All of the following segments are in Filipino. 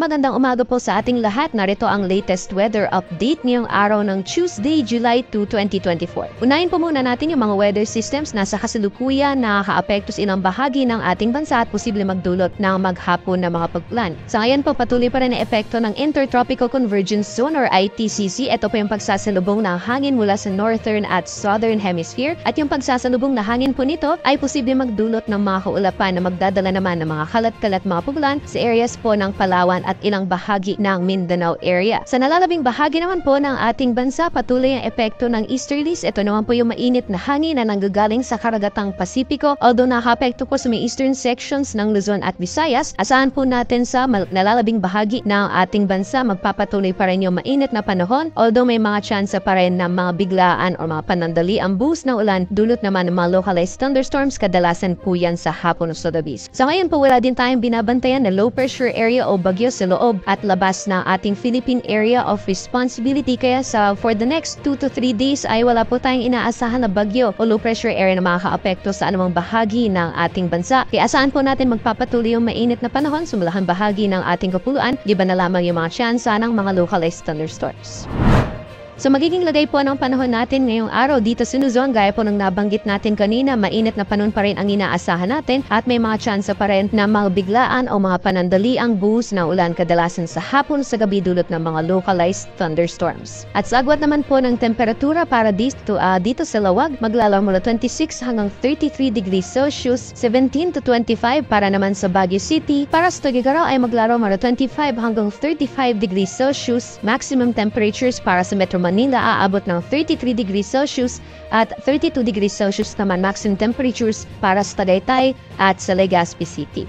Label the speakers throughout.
Speaker 1: magandang umaga po sa ating lahat. Narito ang latest weather update ngayong araw ng Tuesday, July 2, 2024. Unahin po muna natin yung mga weather systems na sa kasalukuyan nakakaapekto sa ilang bahagi ng ating bansa at posible magdulot ng maghapon na mga pag-ulan. Sa ngayon po, patuloy pa rin ang epekto ng Intertropical Convergence Zone or ITCZ. Ito po yung pagsasalubong ng hangin mula sa northern at southern hemisphere. At yung pagsasalubong na hangin po nito ay posible magdulot ng mga kaulapan na magdadala naman ng mga kalat-kalat mga pag-ulan sa areas po ng Palawan at ilang bahagi ng Mindanao area. Sa nalalabing bahagi naman po ng ating bansa, patuloy ang epekto ng easterlies. Ito naman po yung mainit na hangin na nanggagaling sa karagatang Pasipiko. Although nakapekto po sa may eastern sections ng Luzon at Visayas, asahan po natin sa nalalabing bahagi ng ating bansa magpapatuloy pa rin yung mainit na panahon. Although may mga tsansa pa rin ng mga biglaan o mga panandali ang buhos na ulan, dulot naman ng mga localized thunderstorms, kadalasan po yan sa hapon o sa gabis. Sa ngayon po, wala din tayong binabantayan na low pressure area o bagyo sa loob at labas ng ating Philippine Area of Responsibility, kaya for the next 2 to 3 days ay wala po tayong inaasahan na bagyo o low pressure area na makakaapekto sa anumang bahagi ng ating bansa. Kaya asahan po natin magpapatuloy yung mainit na panahon sa malahang bahagi ng ating kapuluan, giba na lamang yung mga tsansa ng mga localized thunderstorms. So magiging lagay po ng panahon natin ngayong araw dito sa Luzon, gaya po ng nabanggit natin kanina, mainit na panahon pa rin ang inaasahan natin at may mga tsansa pa rin na mga biglaan o mga panandali ang buhos na ulan, kadalasan sa hapon sa gabi dulot ng mga localized thunderstorms. At sa agwat naman po ng temperatura para dito sa Lawag, maglalaro mula 26 hanggang 33 degrees Celsius, 17 to 25 para naman sa Baguio City. Para sa Tuguegarao ay maglalaro mula 25 hanggang 35 degrees Celsius, maximum temperatures para sa Metro Manila aabot ng 33 degrees Celsius at 32 degrees Celsius naman maximum temperatures para sa Tagaytay at sa Legazpi City.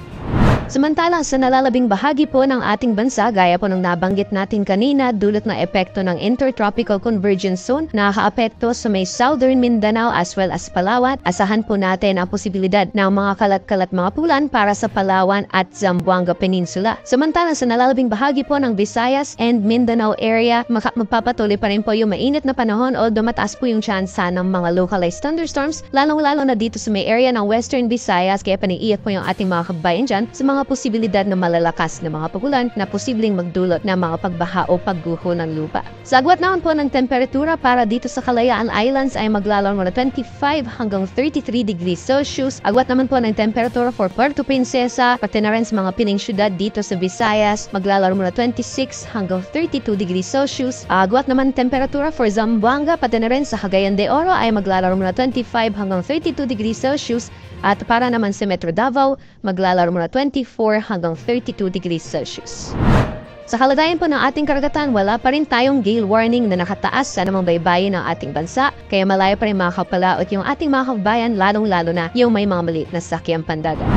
Speaker 1: Samantalang sa nalalabing bahagi po ng ating bansa, gaya po ng nabanggit natin kanina, dulot ng epekto ng Intertropical Convergence Zone, nakakaapekto sa may southern Mindanao as well as Palawan. Asahan po natin ang posibilidad ng mga kalat-kalat mga pulan para sa Palawan at Zamboanga Peninsula. Samantalang sa nalalabing bahagi po ng Visayas and Mindanao area, magpapatuloy pa rin po yung mainit na panahon, although mataas po yung tsansa ng mga localized thunderstorms, lalong-lalo na dito sa may area ng Western Visayas, kaya paniiyak po yung ating mga kabayan dyan sa mga posibilidad ng malalakas na mga pag-ulan na posibleng magdulot ng mga pagbaha o pagguho ng lupa. Sa agwat naman po ng temperatura para dito sa Kalayaan Islands ay maglalaro mula 25 hanggang 33 degrees Celsius. Agwat naman po ng temperatura for Puerto Princesa, pati na rin sa mga piling syudad dito sa Visayas, maglalaro mula 26 hanggang 32 degrees Celsius. Agwat naman temperatura for Zamboanga, pati na rin sa Cagayan de Oro ay maglalaro mula 25 hanggang 32 degrees Celsius. At para naman sa Metro Davao, maglalaro mula 24 hanggang 32 degrees Celsius. Sa kalagayan po ng ating karagatan, wala pa rin tayong gale warning na nakataas sa namang baybayin ng ating bansa, kaya malayo pa rin makakapalaot yung ating mga kabayan, lalong-lalo na yung may mga maliit na sakyang pandagat.